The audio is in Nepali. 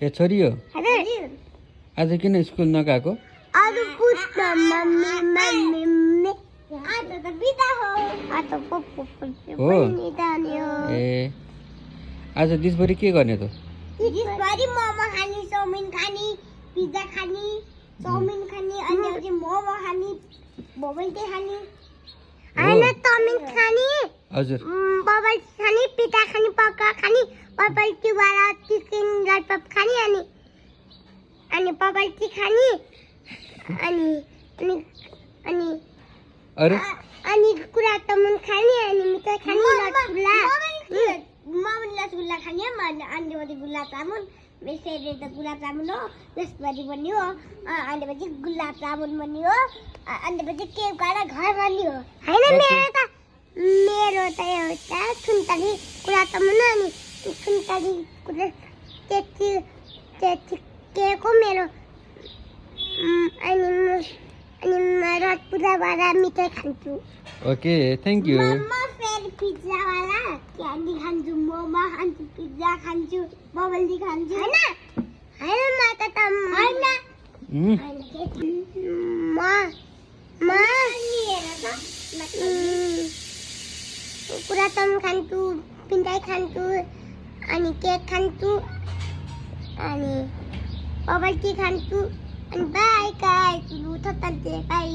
ए छोरी हो हजुर आज किन स्कुल नगएको आज पुछ मम्मी मम्मी आज त बिदा हो आज पप्पु हो निदानी हो ए आज दिसभरि के गर्ने त दिसभरि मोमो खानी चाउमिन खानी पिज्जा खानी चाउमिन खानी अनि अझै मोमो खानी बबल टी खानी हैन चाउमिन खानी हजुर बबल खानी पिज्जा खानी पक्का खानी बबल टी वाला चिकन ललिपप खानी अनि बबल टी खानी अनि अनि अनि अरे अनि कुरा तमुन खानी अनि मिठाई खानी रसगुल्ला मम्मीले रसगुल्ला खानी अनि पछि गुलाब जामुन मेरो त गुलाब जामुन हो त्यसपछि पनि हो अनि पछि गुलाब जामुन पनि हो अनि पछि केक खाएर घर पनि हो हैन मेरो त एउटा सुन्तली कुरा तमुन अनि सुन्तली कुरा त्यति केक हो मेरो अनि रसगुल्ला वाला मिठाई खान्छु ओके थ्याङ्क यू म फेरि पिज्जा वाला क्यान्डी खान्छु मोमो खान्छु पिज्जा खान्छु बबल टी खान्छु हैन हैन म त हैन कुरा तम खान्छु पिन्टाई खान्छु अनि केक खान्छु अनि बबल टी खान्छु अनि बाई गाइस लु त बाई